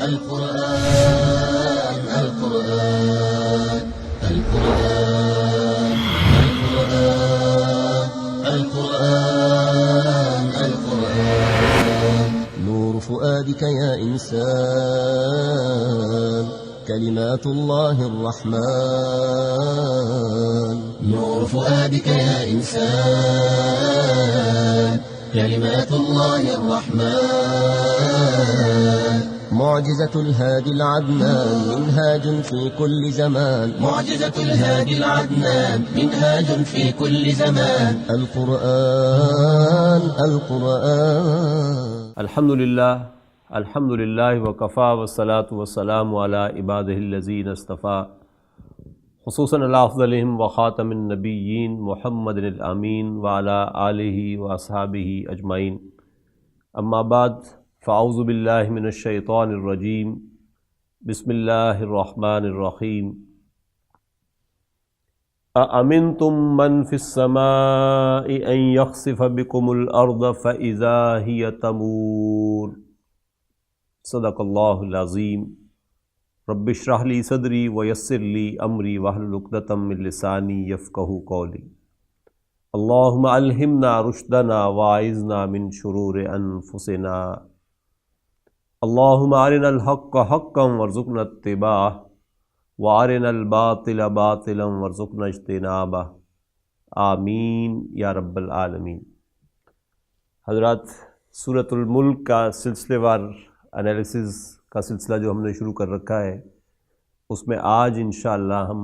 القرآن القرآن القرآن القرآن القرآن نور فؤادك يا إنسان كلمات الله الرحمن نور فؤادك يا إنسان كلمات الله الرحمن معجزة الهادي العدنان منهاج في كل زمان معجزة الهادي العدنان منهاج في كل زمان القرآن القرآن الحمد للہ وکفا والصلاة والسلام علی عبادہ الذین اصطفیٰ خصوصاً علی افضلہم وخاتم النبیین محمد الامین وعلی آلہ واصحابہ اجمعین اما بعد فاعوذ باللہ من الشیطان الرجیم بسم اللہ الرحمن الرحیم أأمنتم من في السماء أن يخسف بكم الأرض فإذا هي تمور صدق اللہ العظیم رب اشرح لی صدری ویسر لی امری واحلل عقدۃ من لسانی یفقہوا قولی اللہم الہمنا رشدنا واعذنا من شرور انفسنا اللہم ارنا الحق حقا وارزقنا اتباعہ وارنا الباطل باطلا وارزقنا اجتنابہ آمین یا رب العالمین۔ حضرات، سورۃ الملک کا سلسلے وار انالیسز کا سلسلہ جو ہم نے شروع کر رکھا ہے، اس میں آج انشاءاللہ ہم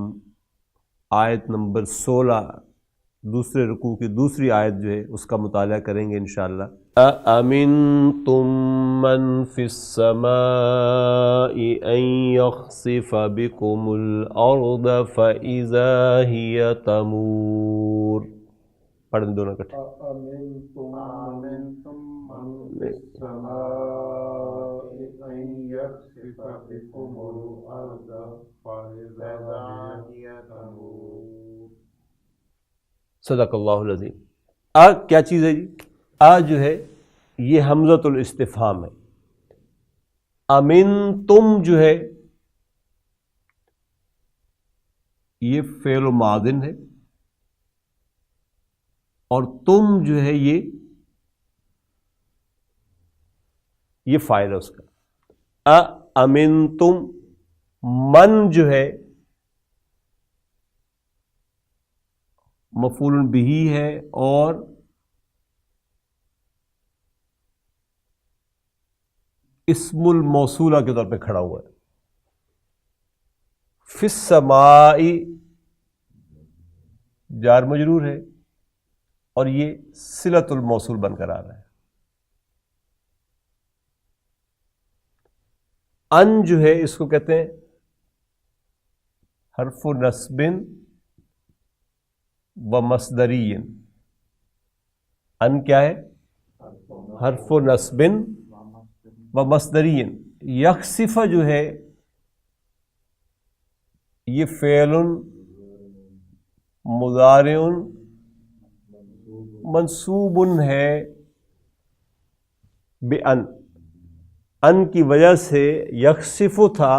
آیت نمبر 16 دوسرے رکوع کی دوسری آیت جو ہے اس کا مطالعہ کریں گے انشاءاللہ۔ أَأَمِنْتُمْ مَنْ فِي السَّمَاءِ أَنْ يَخْسِفَ بِكُمُ الْأَرْضَ فَإِذَا هِيَ تَمُورُ۔ پڑھیں دونوں کٹھے۔ أَأَمِنْتُمْ مَنْ فِي السَّمَاءِ أَنْ يَخْسِفَ بِكُمُ الْأَرْضَ فَإِذَا هِيَ تَمُورُ۔ صدق اللہ العظیم۔ کیا چیز ہے جی؟ جو ہے یہ حمزۃ الاستفہام ہے۔ امن تم جو ہے یہ فعل و ماضن ہے، اور تم جو ہے یہ فاعل ہے اس کا۔ امن تم، من جو ہے مفعول بہ ہے اور اسم الموصولہ کے طور پہ کھڑا ہوا ہے۔ فی السماء جار مجرور ہے اور یہ صلۃ الموصول بن کر آ رہا ہے۔ ان جو ہے اس کو کہتے ہیں حرف نصب و مصدری۔ ان کیا ہے؟ حرف نصب و مصدری۔ یخسف جو ہے یہ فعل مضارع منصوب ہے بِأَن۔ ان کی وجہ سے یخسف تھا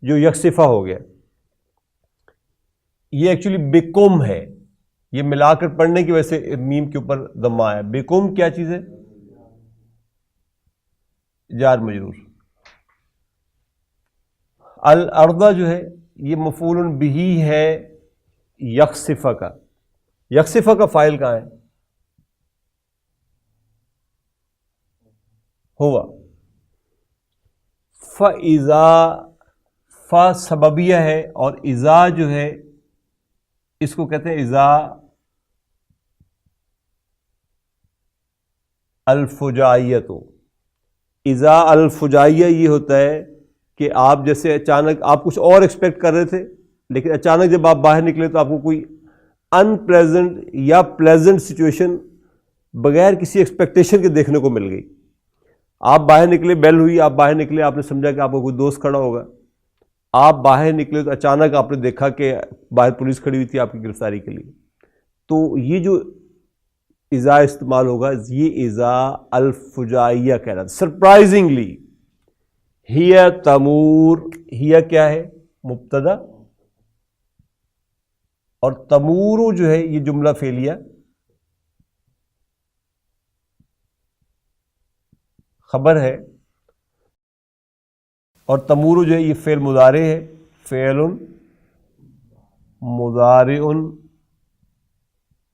جو یکسفہ ہو گیا۔ یہ ایکچولی بکم ہے، یہ ملا کر پڑھنے کی وجہ سے میم کے اوپر ضمہ ہے۔ بکم کیا چیز ہے؟ جار مجرور۔ الارض جو ہے یہ مفعول بہ ہے یخسفہ کا۔ یخسفہ کا فاعل کہاں ہے؟ ہوا۔ فَإِذَا، فا سببیہ ہے اور اذا جو ہے اس کو کہتے ہیں اذا الفجائیۃ۔ اذا الفجائیہ یہ ہوتا ہے کہ آپ جیسے اچانک آپ کچھ اور ایکسپیکٹ کر رہے تھے، لیکن اچانک جب آپ باہر نکلے تو آپ کو کوئی ان پلیزنٹ یا پلیزنٹ سچویشن بغیر کسی ایکسپیکٹیشن کے دیکھنے کو مل گئی۔ آپ باہر نکلے، بیل ہوئی، آپ باہر نکلے، آپ نے سمجھا کہ آپ کو کوئی دوست کھڑا ہوگا، آپ باہر نکلے تو اچانک آپ نے دیکھا کہ باہر پولیس کھڑی ہوئی تھی آپ کی گرفتاری کے لیے۔ تو یہ جو اذا استعمال ہوگا یہ اذا الفجائیہ کہہ رہا تھا۔ سرپرائزنگلی ہی تمور، ہی کیا ہے؟ مبتدا، اور تمور جو ہے یہ جملہ فعلیہ خبر ہے، اور تمور جو ہے یہ فعل مضارع ہے، فعل مضارع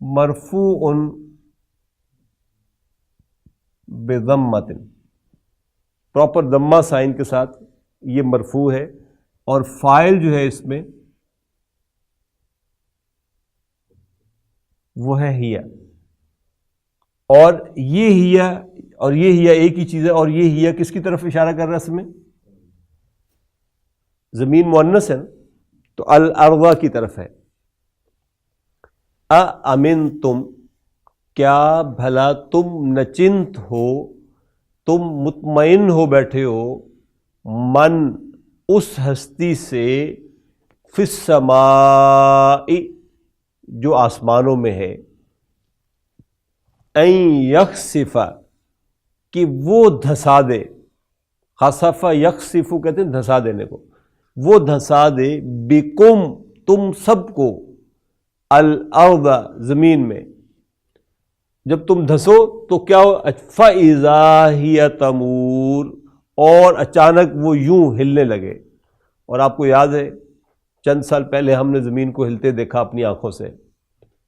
مرفوع بضمۃ، پراپر ضمہ سائن کے ساتھ یہ مرفوع ہے، اور فاعل جو ہے اس میں وہ ہے ہی، اور یہ ہی اور یہ ہی ایک ہی چیز ہے، اور یہ ہی کس کی طرف اشارہ کر رہا ہے؟ اس میں زمین مؤنث ہے نا، تو الارض کی طرف ہے۔ اامنتم، کیا بھلا تم نچنت ہو، تم مطمئن ہو بیٹھے ہو، من اس ہستی سے، فی السماء جو آسمانوں میں ہے، ان یخسف کہ وہ دھسا دے، خسف یخسف کہتے ہیں دھسا دینے کو، وہ دھسا دے، بکم تم سب کو، الارض زمین میں، جب تم دھسو تو کیا ہو؟ فاذا ہی تمور، اور اچانک وہ یوں ہلنے لگے۔ اور آپ کو یاد ہے چند سال پہلے ہم نے زمین کو ہلتے دیکھا اپنی آنکھوں سے۔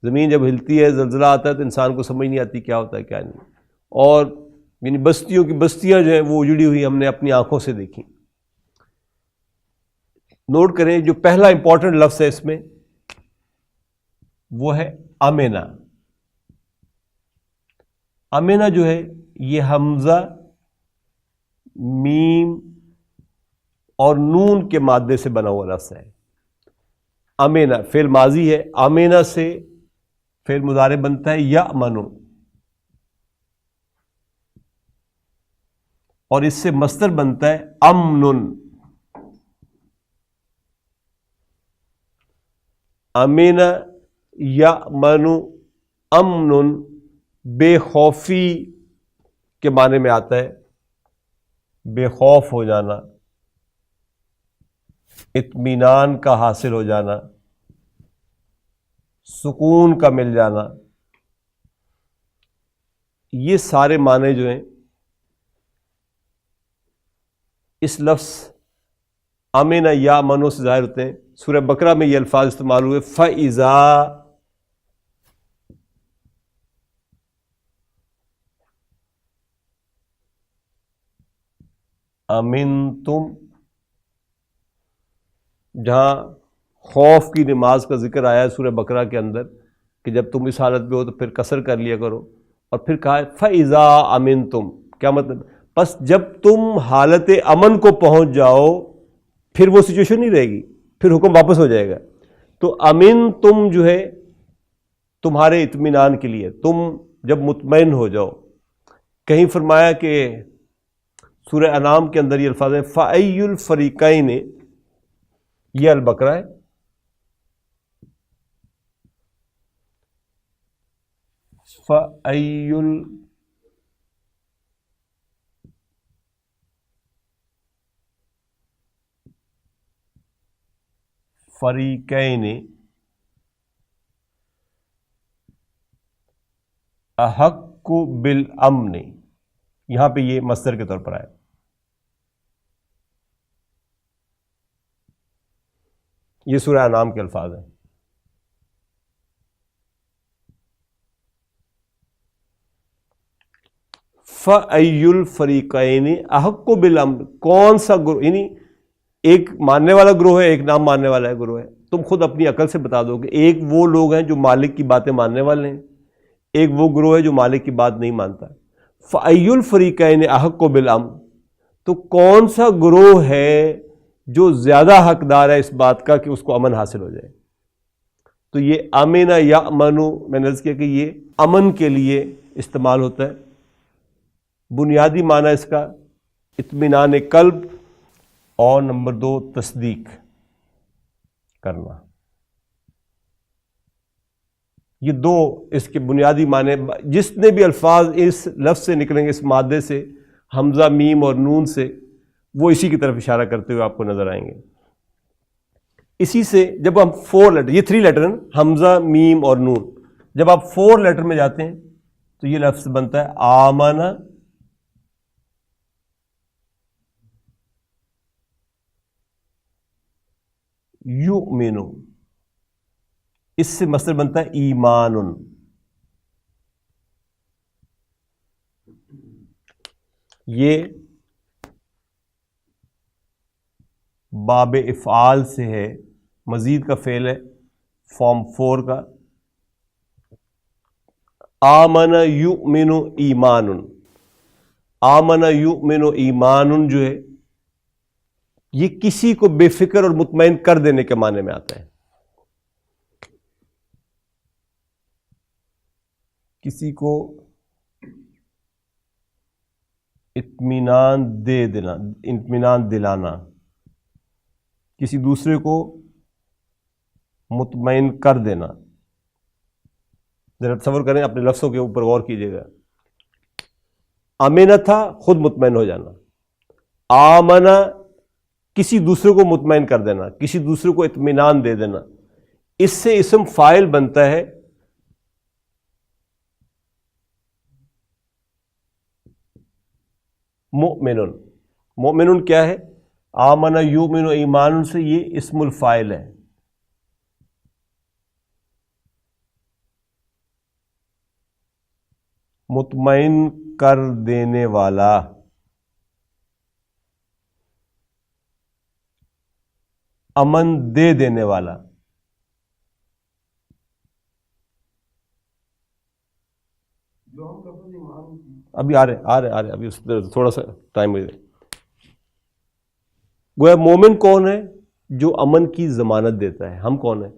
زمین جب ہلتی ہے، زلزلہ آتا ہے، تو انسان کو سمجھ نہیں آتی کیا ہوتا ہے کیا نہیں، اور یعنی بستیوں کی بستیاں جو ہیں وہ اجڑی ہوئی ہم نے اپنی آنکھوں سے دیکھی۔ نوٹ کریں جو پہلا امپورٹنٹ لفظ ہے اس میں وہ ہے امنا۔ امنا جو ہے یہ حمزہ، میم اور نون کے مادے سے بنا ہوا لفظ ہے۔ امنا فعل ماضی ہے، امنا سے فعل مضارع بنتا ہے یأمنو، اور اس سے مصدر بنتا ہے امن۔ امنا یأمن امن بے خوفی کے معنی میں آتا ہے، بے خوف ہو جانا، اطمینان کا حاصل ہو جانا، سکون کا مل جانا، یہ سارے معنی جو ہیں اس لفظ امن یا منو سے ظاہر ہوتے ہیں۔ سورہ بقرہ میں یہ الفاظ استعمال ہوئے، فَإِذَا امنتم، جہاں خوف کی نماز کا ذکر آیا ہے سورہ بقرہ کے اندر کہ جب تم اس حالت میں ہو تو پھر قصر کر لیا کرو، اور پھر کہا ہے فَإِذَا امنتم، کیا مطلب؟ بس جب تم حالت امن کو پہنچ جاؤ پھر وہ سچویشن نہیں رہے گی، پھر حکم واپس ہو جائے گا۔ تو امن تم جو ہے تمہارے اطمینان کے لیے، تم جب مطمئن ہو جاؤ۔ کہیں فرمایا کہ سورہ انعام کے اندر یہ الفاظ ہیں فَأَيُّ الْفَرِيقَيْنِ، یہ البقرہ ہے، فَأَيُّ الْفَرِيقَيْنِ احق بالامن، یہاں پہ یہ مصدر کے طور پر آیا۔ یہ سورہ انعام کے الفاظ ہیں۔ فَأَيُّ الْفَرِيقَيْنِ احق بالامن، کون سا گروہ، یعنی ایک ماننے والا گروہ ہے، ایک نام ماننے والا ہے گروہ ہے۔ تم خود اپنی عقل سے بتا دو کہ ایک وہ لوگ ہیں جو مالک کی باتیں ماننے والے ہیں، ایک وہ گروہ ہے جو مالک کی بات نہیں مانتا۔ فَأَيُّ الْفَرِيقَيْنِ احق بالامن، تو کون سا گروہ ہے جو زیادہ حقدار ہے اس بات کا کہ اس کو امن حاصل ہو جائے۔ تو یہ امن یأمنو، میں نے عرض کیا کہ یہ امن کے لیے استعمال ہوتا ہے۔ بنیادی معنی اس کا اطمینان قلب، اور نمبر 2 تصدیق کرنا۔ یہ دو اس کے بنیادی معنی، جس نے بھی الفاظ اس لفظ سے نکلیں گے، اس مادے سے، حمزہ میم اور نون سے، وہ اسی کی طرف اشارہ کرتے ہوئے آپ کو نظر آئیں گے. اسی سے جب ہم 4 لیٹر، یہ 3 لیٹر ہیں حمزہ، میم اور نون، جب آپ 4 لیٹر میں جاتے ہیں تو یہ لفظ بنتا ہے آمن یؤمن. اس سے مصدر بنتا ہے ایمان. یہ باب افعال سے ہے، مزید کا فعل ہے فارم 4 کا. آمن یؤمن ایمان. آمن یؤمن ایمان جو ہے یہ کسی کو بے فکر اور مطمئن کر دینے کے معنی میں آتا ہے. کسی کو اطمینان دے دینا، اطمینان دلانا، کسی دوسرے کو مطمئن کر دینا. ذرا تصور کریں، اپنے لفظوں کے اوپر غور کیجیے گا. امینہ تھا خود مطمئن ہو جانا، آمنہ کسی دوسرے کو مطمئن کر دینا، کسی دوسرے کو اطمینان دے دینا. اس سے اسم فاعل بنتا ہے مؤمن. مؤمن کیا ہے؟ آمن یؤمن ایمان سے یہ اسم الفاعل ہے. مطمئن کر دینے والا، امن دے دینے والا. ابھی آ رہے ابھی اس تھوڑا سا ٹائم ہے. گویا مومن کون ہے؟ جو امن کی ضمانت دیتا ہے. ہم کون ہیں؟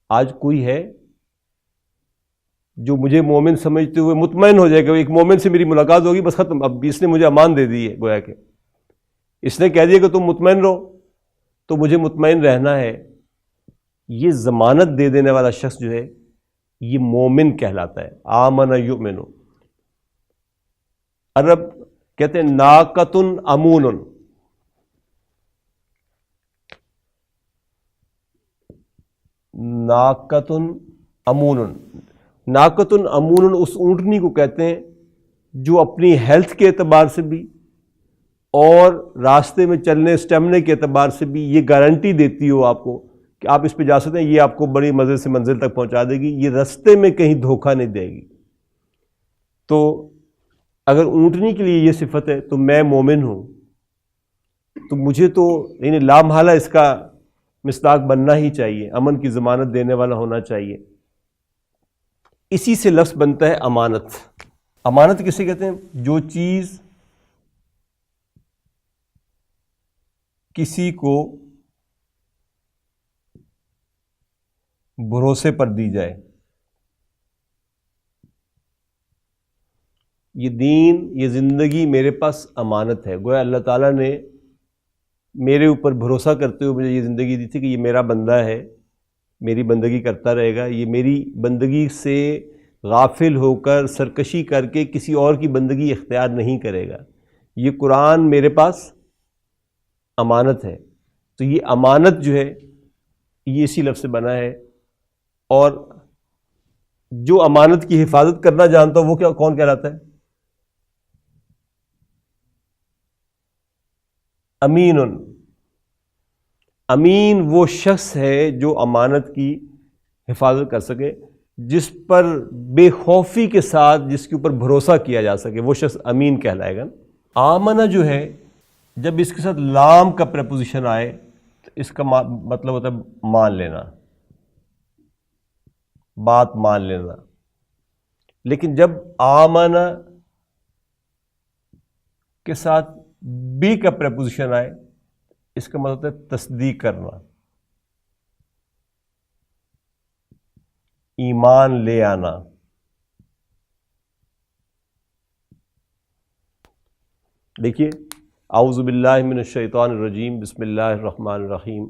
آج کوئی ہے جو مجھے مومن سمجھتے ہوئے مطمئن ہو جائے گا ایک مومن سے میری ملاقات ہوگی بس ختم، اب اس نے مجھے امان دے دی ہے. گویا کہ اس نے کہہ دیا کہ تم مطمئن رہو، تو مجھے مطمئن رہنا ہے. یہ ضمانت دے دینے والا شخص جو ہے یہ مومن کہلاتا ہے. آمن یؤمن. عرب کہتے ہیں ناقۃ امون. ناقۃ امون. ناقۃ امون اس اونٹنی کو کہتے ہیں جو اپنی ہیلتھ کے اعتبار سے بھی اور راستے میں چلنے اسٹیمنے کے اعتبار سے بھی یہ گارنٹی دیتی ہو آپ کو کہ آپ اس پہ جا سکتے ہیں، یہ آپ کو بڑی مزے سے منزل تک پہنچا دے گی، یہ راستے میں کہیں دھوکہ نہیں دے گی. تو اگر اونٹنی کے لیے یہ صفت ہے تو میں مومن ہوں، تو مجھے تو یعنی لا محالہ اس کا مصداق بننا ہی چاہیے، امن کی ضمانت دینے والا ہونا چاہیے. اسی سے لفظ بنتا ہے امانت. امانت کسے کہتے ہیں؟ جو چیز کسی کو بھروسے پر دی جائے. یہ دین، یہ زندگی میرے پاس امانت ہے. گویا اللہ تعالیٰ نے میرے اوپر بھروسہ کرتے ہوئے مجھے یہ زندگی دی تھی کہ یہ میرا بندہ ہے، میری بندگی کرتا رہے گا، یہ میری بندگی سے غافل ہو کر سرکشی کر کے کسی اور کی بندگی اختیار نہیں کرے گا. یہ قرآن میرے پاس امانت ہے. تو یہ امانت جو ہے یہ اسی لفظ سے بنا ہے. اور جو امانت کی حفاظت کرنا جانتا ہو وہ کون کہلاتا ہے؟ امین. امین وہ شخص ہے جو امانت کی حفاظت کر سکے، جس پر بے خوفی کے ساتھ جس کے اوپر بھروسہ کیا جا سکے، وہ شخص امین کہلائے گا. آمنہ جو ہے جب اس کے ساتھ لام کا پریپوزیشن آئے تو اس کا مطلب ہوتا ہے مان لینا، بات مان لینا. لیکن جب آمنہ کے ساتھ بی کا پریپوزیشن آئے اس کا مطلب ہے تصدیق کرنا، ایمان لے آنا. دیکھیے اعوذ باللہ من الشیطان الرجیم، بسم اللہ الرحمن الرحیم،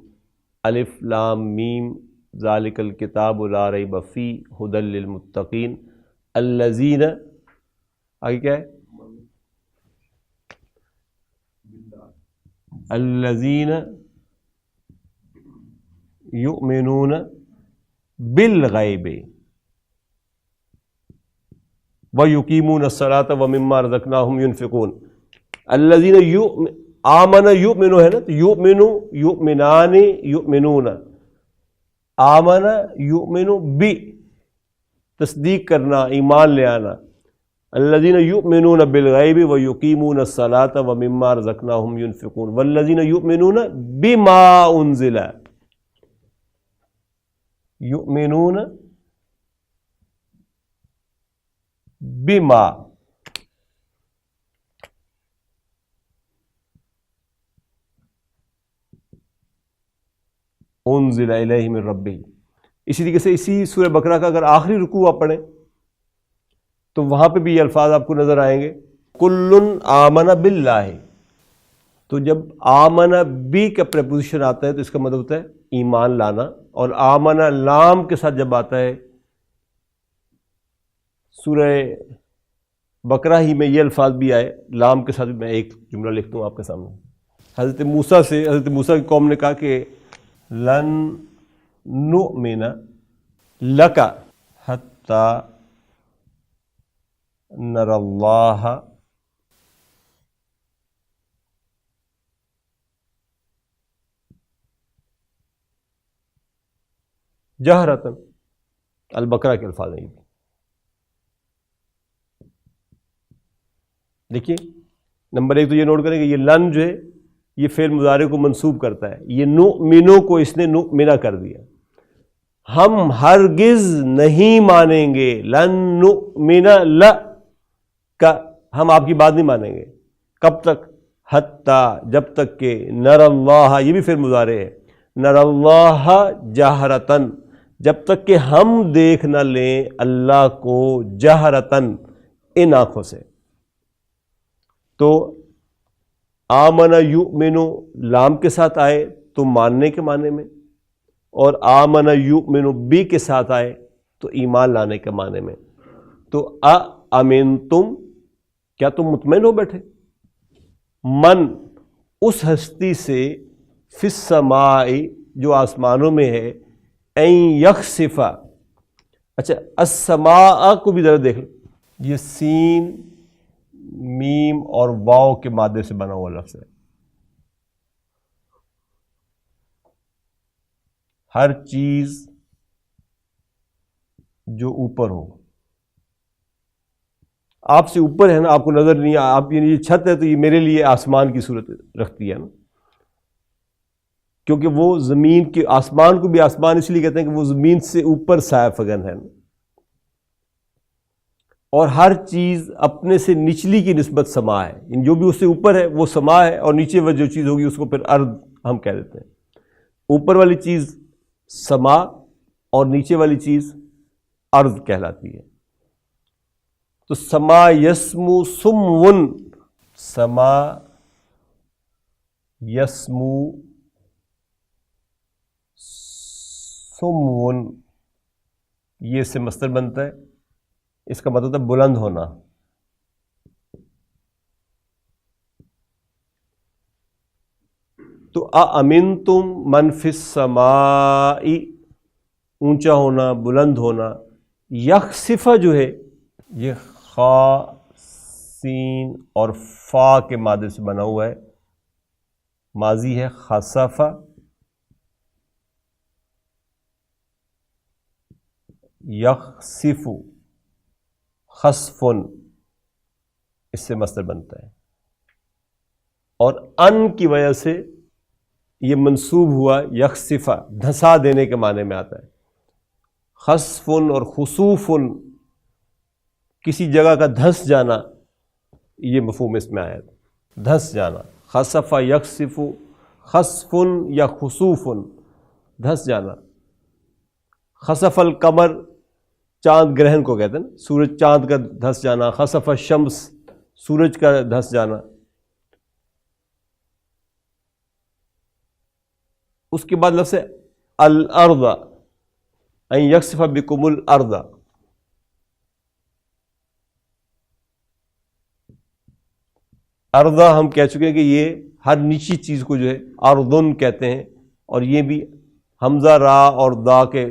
الف لام میم ذالک الکتاب لا ریب فیہ ھدی للمتقین الذین، آگے کیا ہے؟ الذین یؤمنون بالغیب ویقیمون الصلاۃ ومما رزقناہم ینفقون. الذین آمن یؤمن ہے نا، تو یؤمن یؤمنان یؤمنون، آمن یؤمن بی تصدیق کرنا، ایمان لے آنا. الذین یؤمنون بالغیب ویقیمون الصلاۃ ومما رزقناہم ینفقون والذین یؤمنون بما انزل، یؤمنون بما انزل الیہ من ربہ. اسی طریقے سے اسی سورہ بقرہ کا اگر آخری رکوع آپ پڑھیں تو وہاں پہ بھی یہ الفاظ آپ کو نظر آئیں گے، کل آمن باللہ. تو جب آمن بی کا پریپوزیشن آتا ہے تو اس کا مطلب ہوتا ہے ایمان لانا، اور آمن لام کے ساتھ جب آتا ہے سورہ بقرہ ہی میں یہ الفاظ بھی آئے لام کے ساتھ. میں ایک جملہ لکھتا ہوں آپ کے سامنے. حضرت موسیٰ کی قوم نے کہا کہ لن نؤمن لک حتی نر اللہ جہرتاً. البقرہ کے الفاظ ہیں. دیکھیے نمبر ایک تو یہ نوٹ کریں کہ یہ لن جو ہے یہ فعل مضارع کو منصوب کرتا ہے. یہ نؤمنو کو اس نے نؤمنا کر دیا. ہم ہرگز نہیں مانیں گے، لن نؤمن لک، ہم آپ کی بات نہیں مانیں گے. کب تک؟ حتی، جب تک کہ نر اللہ، یہ بھی فعل مضارع ہے، نر اللہ جہرتاً، جب تک کہ ہم دیکھ نہ لیں اللہ کو جہرتاً، ان آنکھوں سے. تو آمن یؤمن لام کے ساتھ آئے تو ماننے کے معنی میں، اور آمن یؤمن بی کے ساتھ آئے تو ایمان لانے کے معنی میں. تو امنتم، کیا تم مطمئن ہو بیٹھے؟ من، اس ہستی سے، فی السماء، جو آسمانوں میں ہے، این یخسف. اچھا السماء کو بھی ذرا دیکھ لو، یہ سین میم اور واو کے مادے سے بنا ہوا لفظ ہے. ہر چیز جو اوپر ہو، آپ سے اوپر ہے نا، آپ کو نظر نہیں، آپ یہ چھت ہے تو یہ میرے لیے آسمان کی صورت رکھتی ہے نا، کیونکہ وہ زمین کے، آسمان کو بھی آسمان اس لیے کہتے ہیں کہ وہ زمین سے اوپر سایہ فگن ہے نا. اور ہر چیز اپنے سے نچلی کی نسبت سما ہے، جو بھی اس سے اوپر ہے وہ سما ہے، اور نیچے وہ جو چیز ہوگی اس کو پھر ارض ہم کہہ دیتے ہیں. اوپر والی چیز سما اور نیچے والی چیز ارض کہلاتی ہے. تو سما یسمو سمون، سما یسمو سمون، یہ سے مصدر بنتا ہے. اس کا مطلب ہے بلند ہونا. تو اامنتم من فی السماء، اونچا ہونا، بلند ہونا. یخسف جو ہے یہ خا، سین اور فا کے مادے سے بنا ہوا ہے. ماضی ہے خسف، یخسف، خسفن، اس سے مصدر بنتا ہے. اور ان کی وجہ سے یہ منصوب ہوا یخسفہ، دھسا دینے کے معنی میں آتا ہے. خسفن اور خسوفن، کسی جگہ کا دھس جانا، یہ مفہوم اس میں آیا تھا، دھس جانا. خسف یخسف، خسفن یا خسوفن، دھس جانا. خسف القمر، چاند گرہن کو کہتے ہیں نا، سورج چاند کا دھس جانا. خسف الشمس، سورج کا دھس جانا. اس کے بعد لفظ الارض، ان یخسف بکم الارض. ارض ہم کہہ چکے ہیں کہ یہ ہر نیچی چیز کو جو ہے ارضن کہتے ہیں، اور یہ بھی حمزہ را اور دا کے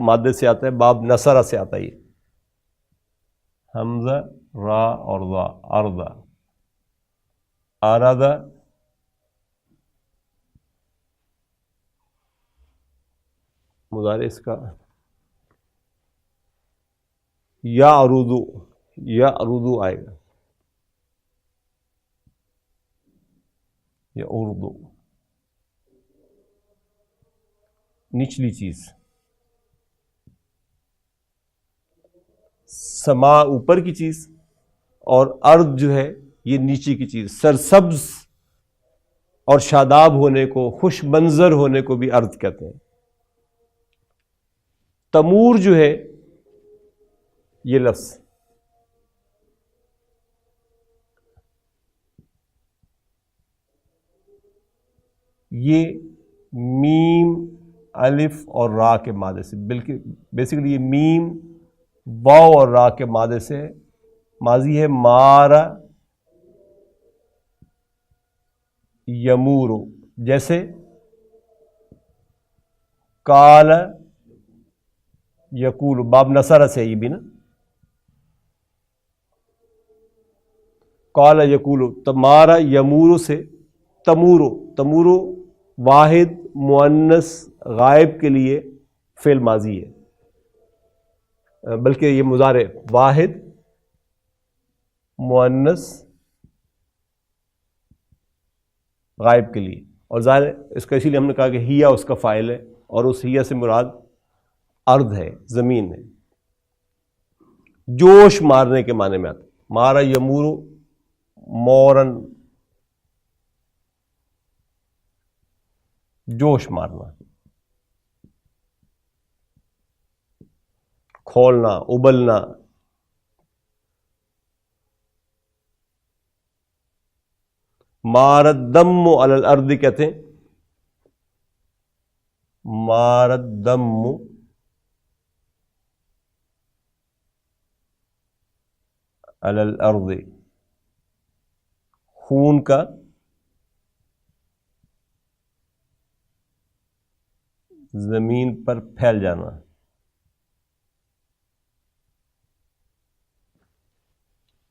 مادے سے آتا ہے، باب نصرہ سے آتا ہے، یہ حمزہ را اور دا، ارض، اراد، مضارع اس کا یا اردو، یا اردو آئے گا، یا اردو، نچلی چیز، سما اوپر کی چیز اور ارض جو ہے یہ نیچے کی چیز، سرسبز اور شاداب ہونے کو، خوش منظر ہونے کو بھی ارض کہتے ہیں۔ تمور جو ہے یہ لفظ یہ میم الف اور را کے مادے سے، بلکہ بیسیکلی یہ میم واو اور را کے مادے سے ماضی ہے، مارا یمورو، جیسے کال یقول، باب نصرہ سے یہ بھی نا، کال یقول، تمارا یمورو سے تمورو، تمورو واحد مؤنث غائب کے لیے فعل ماضی ہے، بلکہ یہ مضارع، واحد مؤنث غائب کے لیے، اور ظاہر ہے اس کا اسی لیے ہم نے کہا کہ ہیا اس کا فاعل ہے، اور اس ہیا سے مراد ارض ہے، زمین ہے، جوش مارنے کے معنی میں آتا ہے، مارا یمورو مورن، جوش مارنا، کھولنا، ابلنا۔ مارت دم علی الارض کہتے ہیں، مارت دم علی الارض، خون کا زمین پر پھیل جانا،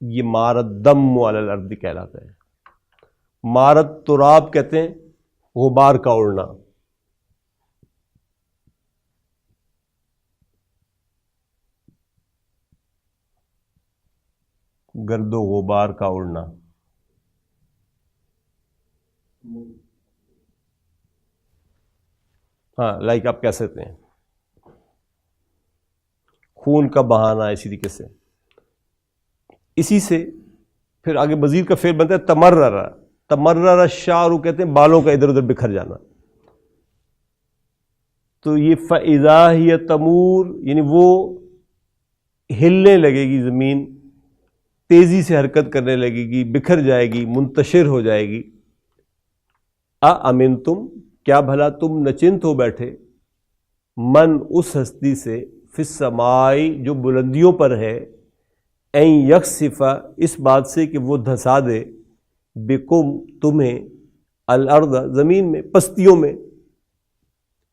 یہ مارت دم علی الارض کہلاتا ہے۔ مارت تراب کہتے ہیں غبار کا اڑنا، گرد و غبار کا اڑنا۔ ہاں لائک آپ کہہ سکتے ہیں خون کا بہانا، اسی طریقے سے، اسی سے پھر آگے مزید کا فعل بنتا ہے تمرر، تمرر الشعر کہتے ہیں بالوں کا ادھر ادھر بکھر جانا۔ تو یہ فَإِذَا هِيَ تَمُورُ یعنی وہ ہلنے لگے گی، زمین تیزی سے حرکت کرنے لگے گی، بکھر جائے گی، منتشر ہو جائے گی۔ اَأَمِنْتُمْ کیا بھلا تم نچنت ہو بیٹھے، من اس ہستی سے، فی السماء جو بلندیوں پر ہے، این یخسف اس بات سے کہ وہ دھسا دے، بکم تمہیں، الارض زمین میں، پستیوں میں،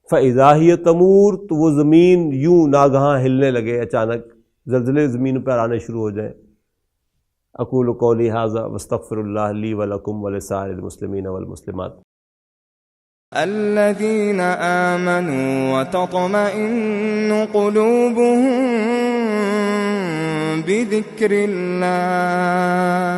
فَإِذَا هِيَ تَمُورُ تو وہ زمین یوں ناگہاں ہلنے لگے، اچانک زلزلے زمین پر آنے شروع ہو جائیں۔ اقول قولی ھذا واستغفر اللہ لی ولکم ولسائر المسلمین والمسلمات۔ الذين آمنوا وتطمئن قلوبهم بذكر الله